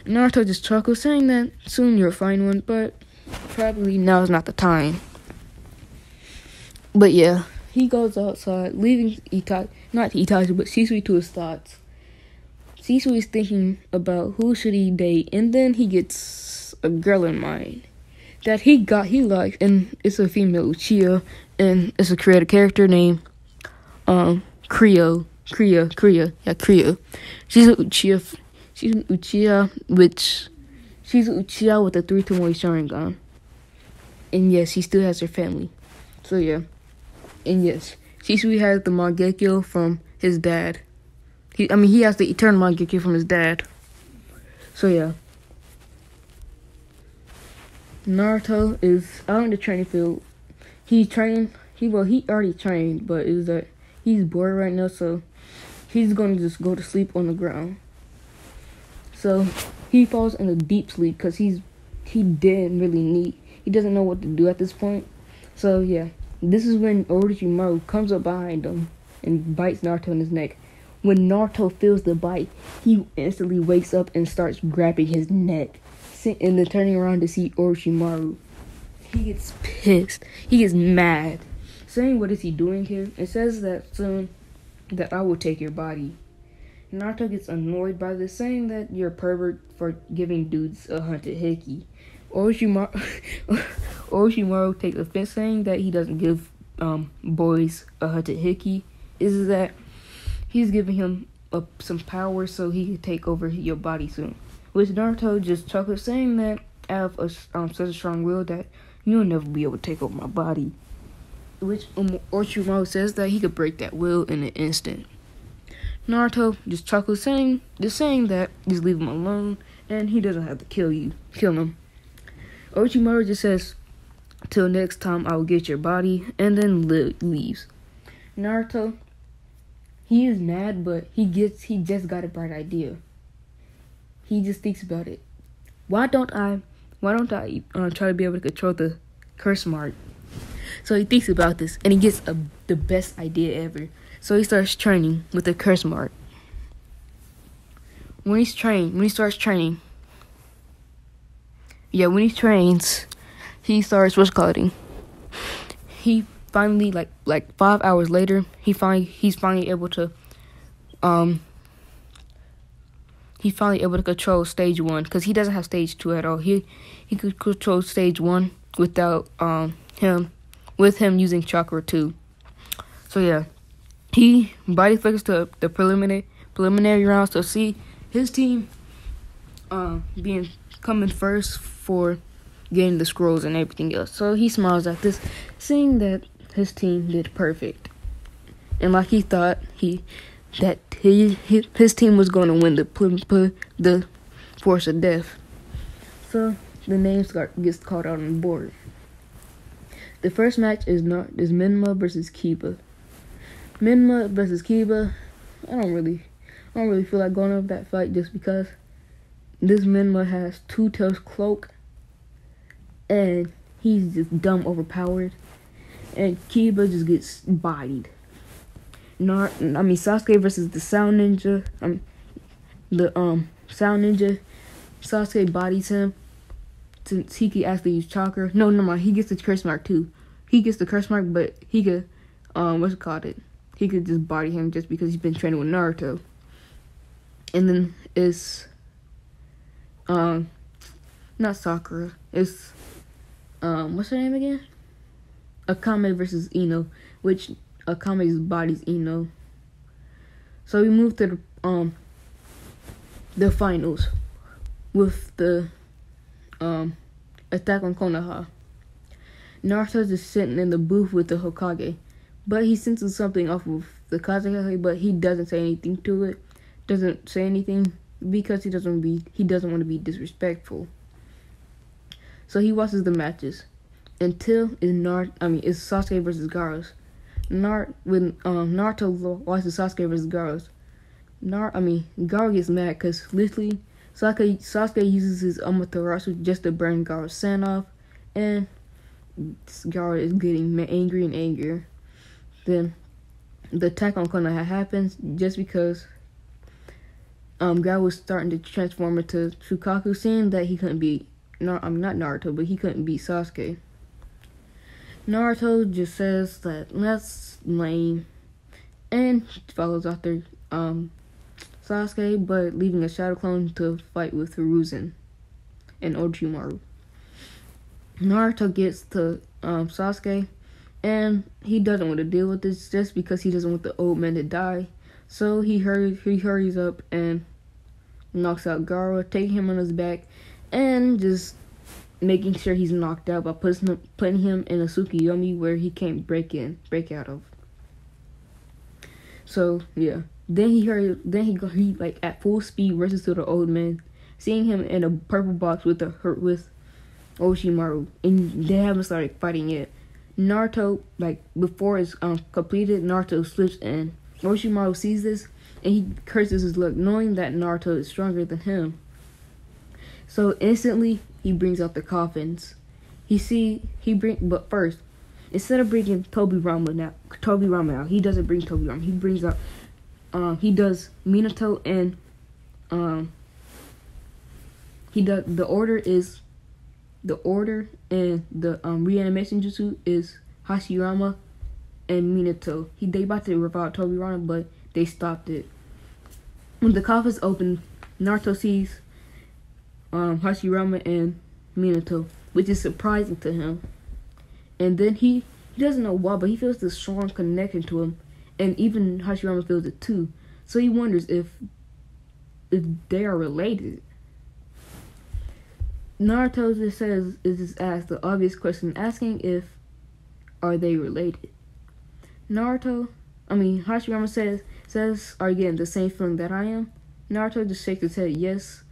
A: Naruto just chuckles, saying that soon you'll find one, but probably now is not the time. But yeah, he goes outside, leaving not Itachi, but Shisui to his thoughts. Shisui is thinking about who should he date, and then he gets a girl in mind that he likes, and it's a female Uchiha, and it's a creative character named Kriya. She's an Uchiha, she's an Uchiha with a 3-to-1 Sharingan. And yes, she still has her family. So yeah. And yes, Shisui has the Mangekyo from his dad. He has the eternal Mangekyo from his dad. So yeah. Naruto is out in the training field. He trained. He already trained, but is that he's bored right now, so he's gonna just go to sleep on the ground. So he falls in a deep sleep because he doesn't know what to do at this point. So yeah, this is when Orochimaru comes up behind him and bites Naruto in his neck. When Naruto feels the bite, he instantly wakes up and starts grabbing his neck, and then turning around to see Orochimaru. He gets pissed. He gets mad. Saying, what is he doing here? It says that soon that I will take your body. Naruto gets annoyed by this, saying that you're a pervert for giving dudes a hunted hickey. Orochimaru takes offense, saying that he doesn't give boys a hunted hickey. Is that he's giving him some power so he can take over your body soon. Which Naruto just chuckles, saying that I have such a strong will that you'll never be able to take over my body. Which Orochimaru says that he could break that will in an instant. Naruto just chuckles, saying that just leave him alone and he doesn't have to kill him. Orochimaru just says, "Till next time, I will get your body," and then leaves. Naruto, he is mad, but he just got a bright idea. He just thinks about it. Why don't I try to be able to control the curse mark? So he thinks about this, and he gets the best idea ever. So he starts training with the curse mark. When he trains, he starts He finally, like 5 hours later, he's finally able to control stage 1, because he doesn't have stage 2 at all. He could control stage 1 without him using chakra 2. So yeah, he body flickers to the preliminary rounds to see his team coming first for getting the scrolls and everything else. So he smiles at this, seeing that his team did perfect, and like he thought his team was going to win the Force of Death. So the names gets called out on the board. The first match is Minma versus Kiba. Minma versus Kiba. I don't really feel like going up that fight, just because this Minma has Two Tails cloak, and he's just dumb overpowered, and Kiba just gets bodied. Sasuke versus the Sound Ninja. Sound Ninja. Sasuke bodies him since he could actually use chakra. No, never mind. He gets the curse mark too. He gets the curse mark, but he could he could just body him just because he's been training with Naruto. And then it's not Sakura. It's what's her name again? Akame versus Ino, which Akame's body's Ino. So we move to the finals with the attack on Konoha. Naruto's just sitting in the booth with the Hokage, but he senses something off of the Kazekage, but he doesn't say anything to it. Doesn't say anything because he doesn't want to be disrespectful. So he watches the matches until it's Sasuke versus Garros. When Naruto watches Sasuke versus Garros, Garou gets mad because literally Sasuke uses his Amaterasu just to burn Garou's sand off, and Garou is getting angry and angrier. Then the attack on Konoha happens just because Garou was starting to transform into Shukaku, saying that he couldn't be not Naruto, but he couldn't beat Sasuke. Naruto just says that that's lame and follows after Sasuke, but leaving a shadow clone to fight with Hiruzen and Orochimaru. Naruto gets to Sasuke, and he doesn't want to deal with this just because he doesn't want the old man to die. So he hurries up and knocks out Garou, taking him on his back, and just making sure he's knocked out by putting him in a Tsukuyomi where he can't break out of. So yeah, then he at full speed rushes to the old man, seeing him in a purple box with Orochimaru, and they haven't started fighting yet. Naruto, like before it's completed, Naruto slips in. Orochimaru sees this and he curses his luck, knowing that Naruto is stronger than him. So instantly he brings out the coffins. But first, instead of bringing Tobirama out, he doesn't bring Tobirama. He brings out he does Minato and the order and the reanimation jutsu is Hashirama and Minato. They about to revive Tobirama, but they stopped it. When the coffins open, Naruto sees Hashirama and Minato, which is surprising to him. And then he doesn't know why, but he feels this strong connection to him, and even Hashirama feels it too. So he wonders if they are related. Naruto just asked the obvious question, asking if are they related. Hashirama says, are you getting the same feeling that I am? Naruto just shakes his head yes,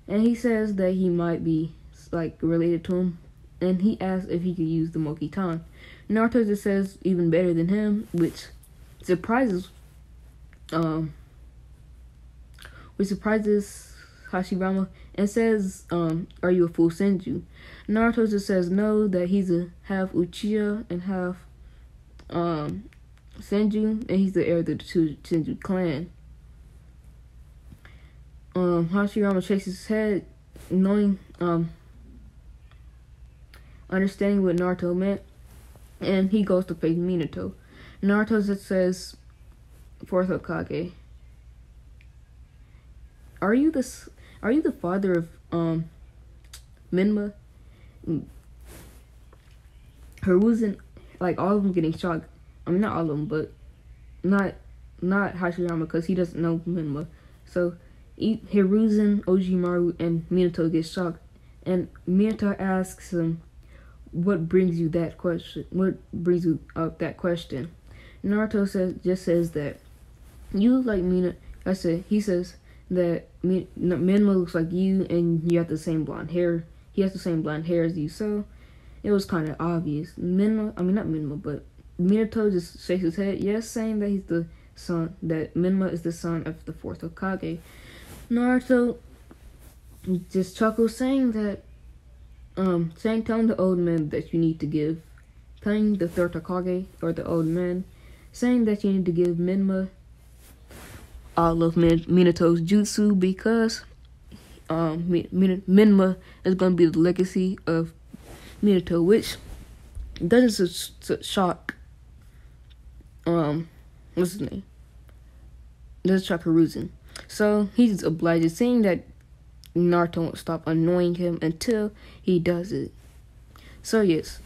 A: and he says that he might be like related to him, and he asks if he could use the Mokitan. Naruto just says even better than him, which surprises Hashirama, and says, are you a full Senju? Naruto just says no, that he's a half Uchiha and half Senju, and he's the heir of the Senju clan. Hashirama shakes his head, knowing, understanding what Naruto meant, and he goes to face Minato. Naruto just says, fourth Hokage, are you the father of Minma? Hiruzen, like all of them getting shocked. I mean, not all of them, but not Hashirama, because he doesn't know Minma. So Hiruzen, Orochimaru, and Minato get shocked, and Minato asks him, "What brings you that question? What brings you up that question?" Naruto says that you like Mina. He says that Minma looks like you, and you have the same blonde hair. He has the same blonde hair as you, so it was kind of obvious. Not Minma, but Minato just shakes his head, yes, saying that he's the son, that Minma is the son of the fourth Hokage. Naruto just chuckles, saying that, telling the old man that you need to give, telling the third Hokage, or the old man, saying that you need to give Minma all of Minato's jutsu, because Minma is going to be the legacy of Minato, which doesn't shock, what's his name? Doesn't shock Hiruzen. So he's obliged, saying that Naruto won't stop annoying him until he does it. So yes,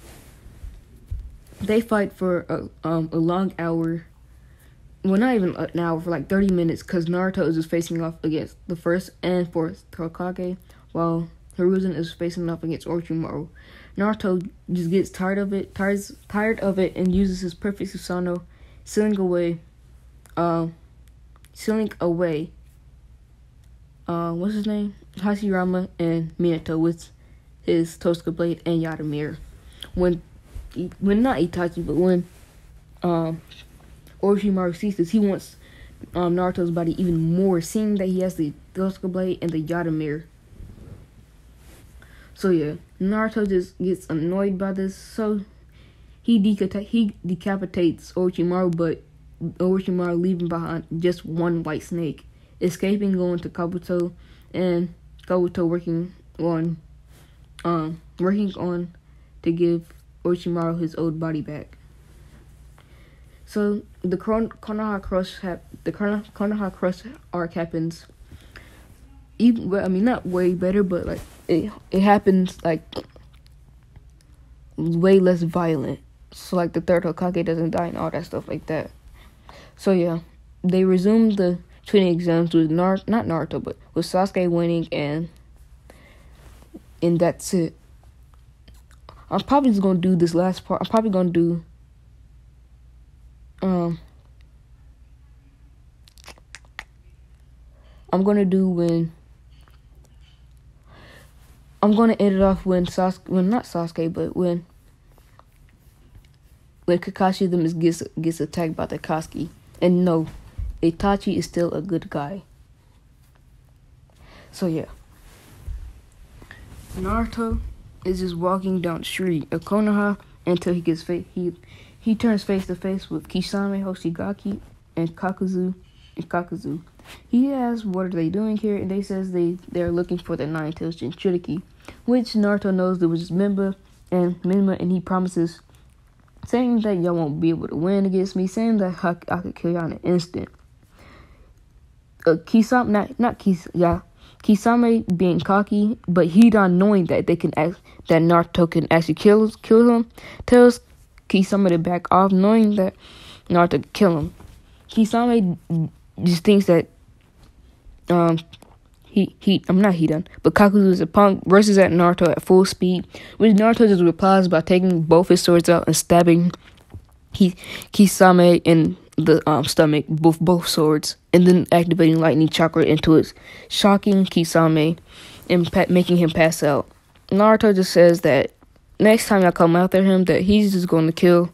A: they fight for a long hour. Well, not even an hour, for like 30 minutes, because Naruto is just facing off against the first and fourth Hokage, while Hiruzen is facing off against Orochimaru. Naruto just gets tired of it, and uses his perfect Susanoo, sealing away, what's his name? Hashirama and Minato with his Tosuke blade and Yadamir. When not Itachi, but when Orochimaru sees this, he wants Naruto's body even more, seeing that he has the Tosuke blade and the Yadamir. So yeah, Naruto just gets annoyed by this, so he decapitates Orochimaru, but Orochimaru leaving behind just one white snake, escaping, going to Kabuto, and Kabuto working on to give Orochimaru his old body back. So the Konoha Crush arc happens. Not way better, but like it happens like way less violent. So like the third Hokage doesn't die and all that stuff like that. So yeah, they resume the training exams with not Naruto, but with Sasuke winning, and that's it. I'm probably just gonna do this last part. I'm probably gonna do I'm gonna do when I'm gonna end it off when not Sasuke, but when Kakashi them gets attacked by the Katsuki. And no, Itachi is still a good guy. So yeah. Naruto is just walking down the street of Konoha until he turns face to face with Kisame, Hoshigaki, and Kakuzu. He asks, what are they doing here? And they says they're looking for the Nine-Tails Jinchuriki, which Naruto knows there was just Minba, and he promises, saying that y'all won't be able to win against me, saying that I could kill y'all in an instant. Kisame being cocky, but he not knowing that that Naruto can actually kill him, tells Kisame to back off, knowing that Naruto can kill him. Kisame just thinks that but Kakuzu is a punk, rushes at Naruto at full speed, which Naruto just replies by taking both his swords out and stabbing Kisame in the stomach with both swords, and then activating lightning chakra into it, shocking Kisame and making him pass out. Naruto just says that next time I come after him, that he's just going to kill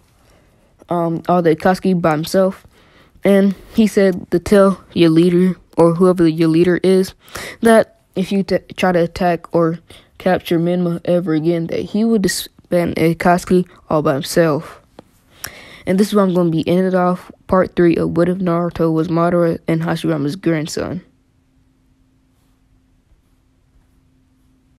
A: all the Akatsuki by himself. And he said to tell your leader, or whoever your leader is, that if you try to attack or capture Minma ever again, that he would disband Akatsuki all by himself. And this is where I'm going to be ended off part 3 of What If Naruto Was Madara and Hashirama's grandson.